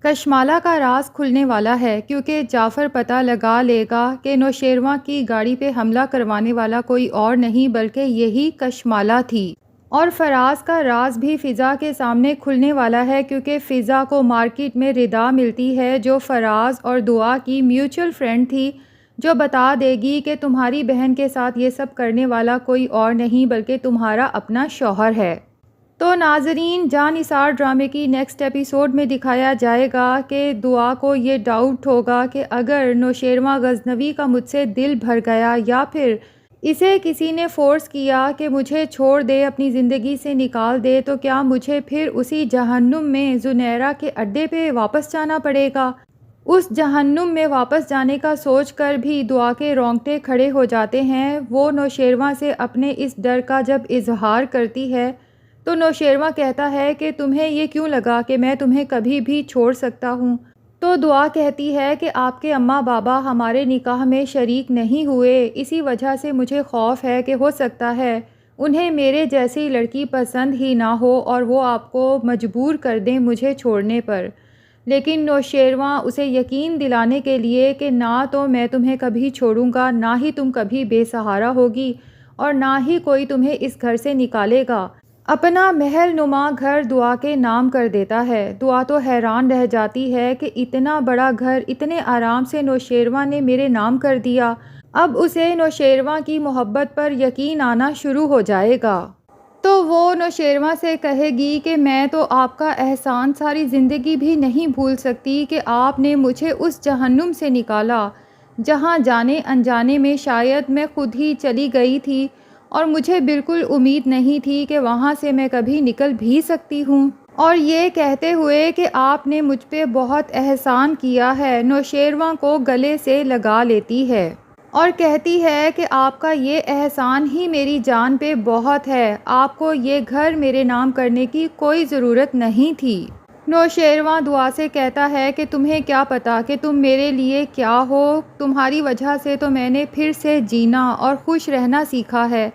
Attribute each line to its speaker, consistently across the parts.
Speaker 1: کشمالہ کا راز کھلنے والا ہے کیونکہ جعفر پتہ لگا لے گا کہ نوشیروان کی گاڑی پہ حملہ کروانے والا کوئی اور نہیں بلکہ یہی کشمالہ تھی۔ اور فراز کا راز بھی فضا کے سامنے کھلنے والا ہے کیونکہ فضا کو مارکیٹ میں ردا ملتی ہے جو فراز اور دعا کی میوچل فرینڈ تھی، جو بتا دے گی کہ تمہاری بہن کے ساتھ یہ سب کرنے والا کوئی اور نہیں بلکہ تمہارا اپنا شوہر ہے۔ تو ناظرین، جاں نثار ڈرامے کی نیکسٹ ایپیسوڈ میں دکھایا جائے گا کہ دعا کو یہ ڈاؤٹ ہوگا کہ اگر نوشیروان غزنوی کا مجھ سے دل بھر گیا یا پھر اسے کسی نے فورس کیا کہ مجھے چھوڑ دے، اپنی زندگی سے نکال دے، تو کیا مجھے پھر اسی جہنم میں زنیرہ کے اڈے پہ واپس جانا پڑے گا؟ اس جہنم میں واپس جانے کا سوچ کر بھی دعا کے رونگٹے کھڑے ہو جاتے ہیں۔ وہ نوشیروان سے اپنے اس ڈر کا جب اظہار کرتی ہے تو نوشیروان کہتا ہے کہ تمہیں یہ کیوں لگا کہ میں تمہیں کبھی بھی چھوڑ سکتا ہوں؟ تو دعا کہتی ہے کہ آپ کے اماں بابا ہمارے نکاح میں شریک نہیں ہوئے، اسی وجہ سے مجھے خوف ہے کہ ہو سکتا ہے انہیں میرے جیسی لڑکی پسند ہی نہ ہو اور وہ آپ کو مجبور کر دیں مجھے چھوڑنے پر۔ لیکن نوشیروان اسے یقین دلانے کے لیے کہ نہ تو میں تمہیں کبھی چھوڑوں گا، نہ ہی تم کبھی بے سہارا ہوگی اور نہ ہی کوئی تمہیں اس گھر سے نکالے گا، اپنا محل نما گھر دعا کے نام کر دیتا ہے۔ دعا تو حیران رہ جاتی ہے کہ اتنا بڑا گھر اتنے آرام سے نوشیروان نے میرے نام کر دیا۔ اب اسے نوشیروان کی محبت پر یقین آنا شروع ہو جائے گا۔ تو وہ نوشیروان سے کہے گی کہ میں تو آپ کا احسان ساری زندگی بھی نہیں بھول سکتی کہ آپ نے مجھے اس جہنم سے نکالا جہاں جانے انجانے میں شاید میں خود ہی چلی گئی تھی اور مجھے بالکل امید نہیں تھی کہ وہاں سے میں کبھی نکل بھی سکتی ہوں۔ اور یہ کہتے ہوئے کہ آپ نے مجھ پہ بہت احسان کیا ہے، نوشیروان کو گلے سے لگا لیتی ہے اور کہتی ہے کہ آپ کا یہ احسان ہی میری جان پہ بہت ہے، آپ کو یہ گھر میرے نام کرنے کی کوئی ضرورت نہیں تھی۔ نوشیروان دعا سے کہتا ہے کہ تمہیں کیا پتا کہ تم میرے لیے کیا ہو، تمہاری وجہ سے تو میں نے پھر سے جینا اور خوش رہنا سیکھا ہے۔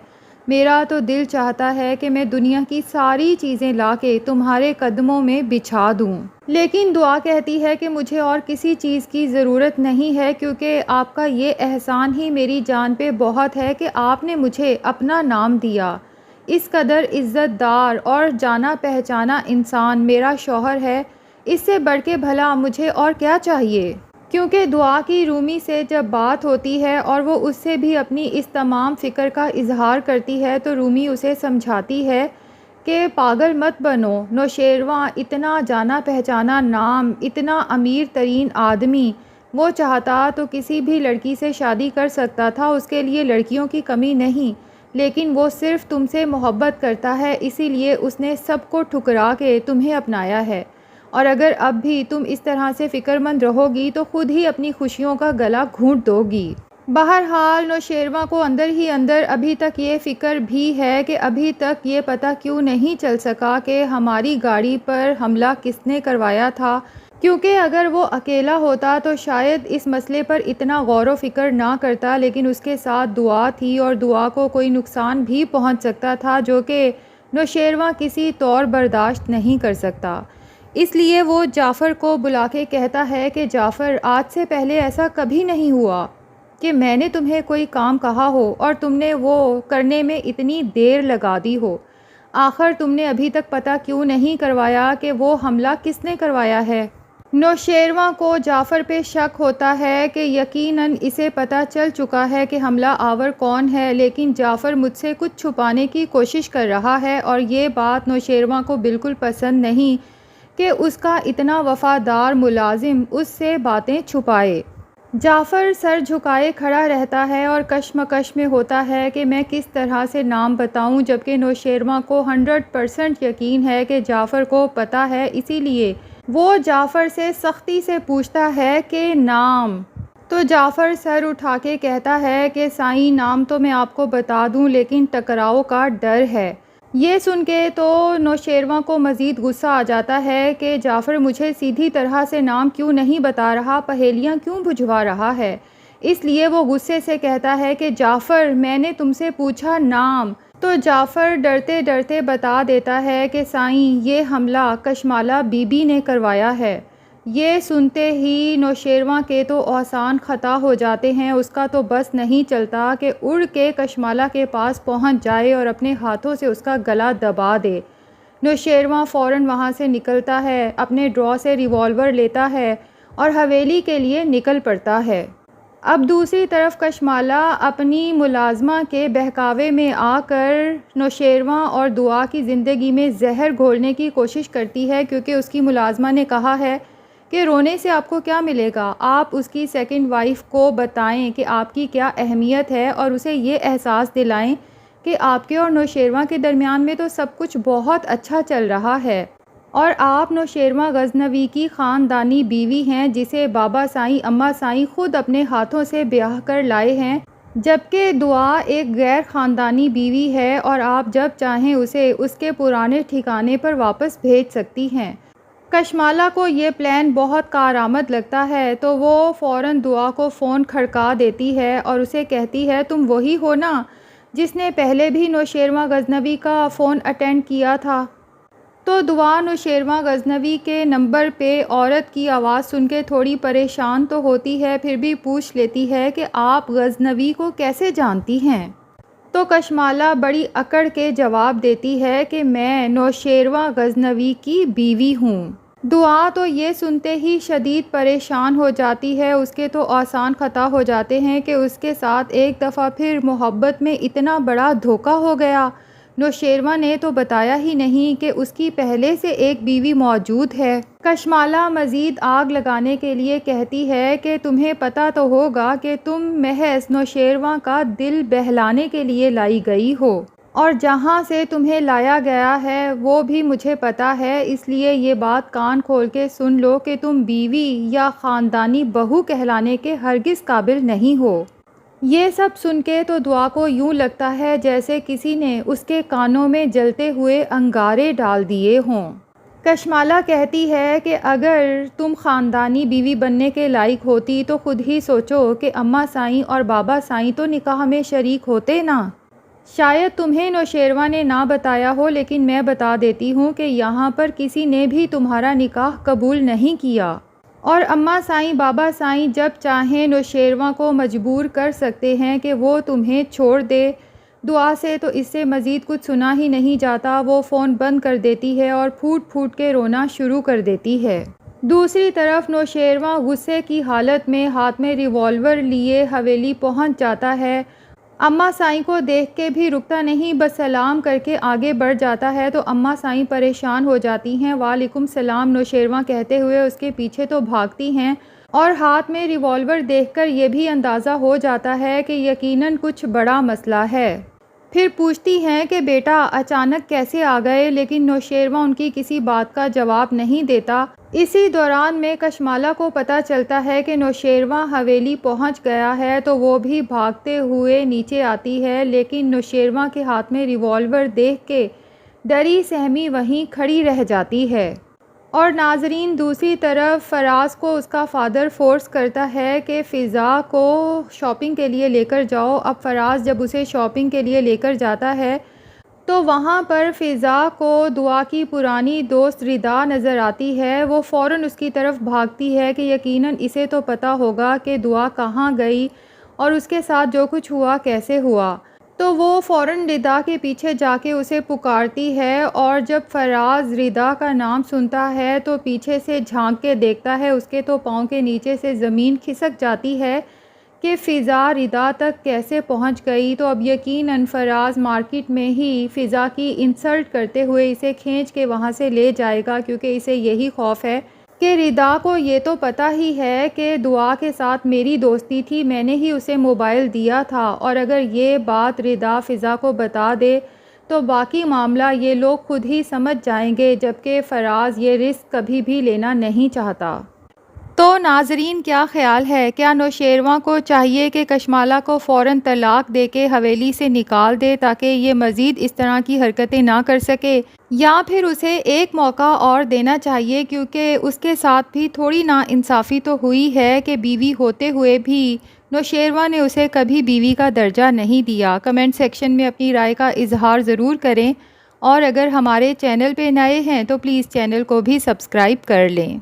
Speaker 1: میرا تو دل چاہتا ہے کہ میں دنیا کی ساری چیزیں لا کے تمہارے قدموں میں بچھا دوں، لیکن دعا کہتی ہے کہ مجھے اور کسی چیز کی ضرورت نہیں ہے کیونکہ آپ کا یہ احسان ہی میری جان پہ بہت ہے کہ آپ نے مجھے اپنا نام دیا۔ اس قدر عزت دار اور جانا پہچانا انسان میرا شوہر ہے، اس سے بڑھ کے بھلا مجھے اور کیا چاہیے؟ کیونکہ دعا کی رومی سے جب بات ہوتی ہے اور وہ اس سے بھی اپنی اس تمام فکر کا اظہار کرتی ہے تو رومی اسے سمجھاتی ہے کہ پاگل مت بنو، نوشیروان اتنا جانا پہچانا نام، اتنا امیر ترین آدمی، وہ چاہتا تو کسی بھی لڑکی سے شادی کر سکتا تھا، اس کے لیے لڑکیوں کی کمی نہیں، لیکن وہ صرف تم سے محبت کرتا ہے، اسی لیے اس نے سب کو ٹھکرا کے تمہیں اپنایا ہے۔ اور اگر اب بھی تم اس طرح سے فکر مند رہو گی تو خود ہی اپنی خوشیوں کا گلا گھونٹ دو گی۔ بہرحال نوشیروان کو اندر ہی اندر ابھی تک یہ فکر بھی ہے کہ ابھی تک یہ پتہ کیوں نہیں چل سکا کہ ہماری گاڑی پر حملہ کس نے کروایا تھا، کیونکہ اگر وہ اکیلا ہوتا تو شاید اس مسئلے پر اتنا غور و فکر نہ کرتا، لیکن اس کے ساتھ دعا تھی اور دعا کو کوئی نقصان بھی پہنچ سکتا تھا جو کہ نوشیروان کسی طور برداشت نہیں کر سکتا۔ اس لیے وہ جعفر کو بلا کے کہتا ہے کہ جعفر، آج سے پہلے ایسا کبھی نہیں ہوا کہ میں نے تمہیں کوئی کام کہا ہو اور تم نے وہ کرنے میں اتنی دیر لگا دی ہو۔ آخر تم نے ابھی تک پتہ کیوں نہیں کروایا کہ وہ حملہ کس نے کروایا ہے؟ نوشیروان کو جعفر پہ شک ہوتا ہے کہ یقیناً اسے پتہ چل چکا ہے کہ حملہ آور کون ہے، لیکن جعفر مجھ سے کچھ چھپانے کی کوشش کر رہا ہے اور یہ بات نوشیروان کو بالکل پسند نہیں کہ اس کا اتنا وفادار ملازم اس سے باتیں چھپائے۔ جعفر سر جھکائے کھڑا رہتا ہے اور کشمکش میں ہوتا ہے کہ میں کس طرح سے نام بتاؤں، جبکہ نوشیروان کو 100% یقین ہے کہ جعفر کو پتہ ہے، اسی لیے وہ جعفر سے سختی سے پوچھتا ہے کہ نام؟ تو جعفر سر اٹھا کے کہتا ہے کہ سائیں، نام تو میں آپ کو بتا دوں لیکن ٹکراؤ کا ڈر ہے۔ یہ سن کے تو نوشیروان کو مزید غصہ آ جاتا ہے کہ جعفر مجھے سیدھی طرح سے نام کیوں نہیں بتا رہا، پہیلیاں کیوں بجھوا رہا ہے؟ اس لیے وہ غصے سے کہتا ہے کہ جعفر، میں نے تم سے پوچھا نام۔ تو جعفر ڈرتے ڈرتے بتا دیتا ہے کہ سائیں، یہ حملہ کشمالہ بی بی نے کروایا ہے۔ یہ سنتے ہی نوشیروان کے تو احسان خطا ہو جاتے ہیں، اس کا تو بس نہیں چلتا کہ اڑ کے کشمالہ کے پاس پہنچ جائے اور اپنے ہاتھوں سے اس کا گلا دبا دے۔ نوشیروان فوراً وہاں سے نکلتا ہے، اپنے ڈرا سے ریوالور لیتا ہے اور حویلی کے لیے نکل پڑتا ہے۔ اب دوسری طرف کشمالہ اپنی ملازمہ کے بہکاوے میں آ کر نوشیروان اور دعا کی زندگی میں زہر گھولنے کی کوشش کرتی ہے، کیونکہ اس کی ملازمہ نے کہا ہے کہ رونے سے آپ کو کیا ملے گا، آپ اس کی سیکنڈ وائف کو بتائیں کہ آپ کی کیا اہمیت ہے اور اسے یہ احساس دلائیں کہ آپ کے اور نوشیروان کے درمیان میں تو سب کچھ بہت اچھا چل رہا ہے اور آپ نوشیروان غزنوی کی خاندانی بیوی ہیں جسے بابا سائیں اماں سائیں خود اپنے ہاتھوں سے بیاہ کر لائے ہیں، جبکہ دعا ایک غیر خاندانی بیوی ہے اور آپ جب چاہیں اسے اس کے پرانے ٹھکانے پر واپس بھیج سکتی ہیں۔ کشمالہ کو یہ پلان بہت کارآمد لگتا ہے تو وہ فوراً دعا کو فون کھڑکا دیتی ہے اور اسے کہتی ہے تم وہی ہو نا جس نے پہلے بھی نوشیروان غزنوی کا فون اٹینڈ کیا تھا؟ تو دعا نوشیروان غزنوی کے نمبر پہ عورت کی آواز سن کے تھوڑی پریشان تو ہوتی ہے، پھر بھی پوچھ لیتی ہے کہ آپ غزنوی کو کیسے جانتی ہیں؟ تو کشمالہ بڑی اکڑ کے جواب دیتی ہے کہ میں نوشیروان غزنوی کی بیوی ہوں۔ دعا تو یہ سنتے ہی شدید پریشان ہو جاتی ہے، اس کے تو آسان خطا ہو جاتے ہیں کہ اس کے ساتھ ایک دفعہ پھر محبت میں اتنا بڑا دھوکہ ہو گیا۔ نوشیروان نے تو بتایا ہی نہیں کہ اس کی پہلے سے ایک بیوی موجود ہے۔ کشمالہ مزید آگ لگانے کے لیے کہتی ہے کہ تمہیں پتہ تو ہوگا کہ تم محض نوشیروان کا دل بہلانے کے لیے لائی گئی ہو، اور جہاں سے تمہیں لایا گیا ہے وہ بھی مجھے پتہ ہے، اس لیے یہ بات کان کھول کے سن لو کہ تم بیوی یا خاندانی بہو کہلانے کے ہرگز قابل نہیں ہو۔ یہ سب سن کے تو دعا کو یوں لگتا ہے جیسے کسی نے اس کے کانوں میں جلتے ہوئے انگارے ڈال دیے ہوں۔ کشمالہ کہتی ہے کہ اگر تم خاندانی بیوی بننے کے لائق ہوتی تو خود ہی سوچو کہ اماں سائیں اور بابا سائیں تو نکاح میں شریک ہوتے نا۔ شاید تمہیں نوشیروان نے نہ بتایا ہو، لیکن میں بتا دیتی ہوں کہ یہاں پر کسی نے بھی تمہارا نکاح قبول نہیں کیا، اور اماں سائیں بابا سائیں جب چاہیں نوشیروان کو مجبور کر سکتے ہیں کہ وہ تمہیں چھوڑ دے۔ دعا سے تو اس سے مزید کچھ سنا ہی نہیں جاتا، وہ فون بند کر دیتی ہے اور پھوٹ پھوٹ کے رونا شروع کر دیتی ہے۔ دوسری طرف نوشیروان غصے کی حالت میں ہاتھ میں ریوالور لیے حویلی پہنچ جاتا ہے، اماں سائیں کو دیکھ کے بھی رکتا نہیں، بس سلام کر کے آگے بڑھ جاتا ہے تو اماں سائیں پریشان ہو جاتی ہیں، وعلیکم السلام نوشیروان کہتے ہوئے اس کے پیچھے تو بھاگتی ہیں، اور ہاتھ میں ریوالور دیکھ کر یہ بھی اندازہ ہو جاتا ہے کہ یقیناً کچھ بڑا مسئلہ ہے۔ پھر پوچھتی ہیں کہ بیٹا اچانک کیسے آ گئے، لیکن نوشیروان ان کی کسی بات کا جواب نہیں دیتا۔ اسی دوران میں کشمالہ کو پتہ چلتا ہے کہ نوشیروان حویلی پہنچ گیا ہے تو وہ بھی بھاگتے ہوئے نیچے آتی ہے، لیکن نوشیروان کے ہاتھ میں ریوالور دیکھ کے ڈری سہمی وہیں کھڑی رہ جاتی ہے۔ اور ناظرین دوسری طرف فراز کو اس کا فادر فورس کرتا ہے کہ فضا کو شاپنگ کے لیے لے کر جاؤ۔ اب فراز جب اسے شاپنگ کے لیے لے کر جاتا ہے تو وہاں پر فضا کو دعا کی پرانی دوست ردا نظر آتی ہے، وہ فوراً اس کی طرف بھاگتی ہے کہ یقیناً اسے تو پتہ ہوگا کہ دعا کہاں گئی اور اس کے ساتھ جو کچھ ہوا کیسے ہوا، تو وہ فوراً ردا کے پیچھے جا کے اسے پکارتی ہے، اور جب فراز ردا کا نام سنتا ہے تو پیچھے سے جھانک کے دیکھتا ہے، اس کے تو پاؤں کے نیچے سے زمین کھسک جاتی ہے کہ فضا ردا تک کیسے پہنچ گئی۔ تو اب یقیناً فراز مارکیٹ میں ہی فضا کی انسلٹ کرتے ہوئے اسے کھینچ کے وہاں سے لے جائے گا، کیونکہ اسے یہی خوف ہے کہ ردا کو یہ تو پتہ ہی ہے کہ دعا کے ساتھ میری دوستی تھی، میں نے ہی اسے موبائل دیا تھا، اور اگر یہ بات ردا فضا کو بتا دے تو باقی معاملہ یہ لوگ خود ہی سمجھ جائیں گے، جبکہ فراز یہ رسک کبھی بھی لینا نہیں چاہتا۔ تو ناظرین کیا خیال ہے، کیا نوشیروان کو چاہیے کہ کشمالہ کو فوراً طلاق دے کے حویلی سے نکال دے تاکہ یہ مزید اس طرح کی حرکتیں نہ کر سکے، یا پھر اسے ایک موقع اور دینا چاہیے، کیونکہ اس کے ساتھ بھی تھوڑی ناانصافی تو ہوئی ہے کہ بیوی ہوتے ہوئے بھی نوشیروان نے اسے کبھی بیوی کا درجہ نہیں دیا۔ کمنٹ سیکشن میں اپنی رائے کا اظہار ضرور کریں، اور اگر ہمارے چینل پہ نئے ہیں تو پلیز چینل کو بھی سبسکرائب کر لیں۔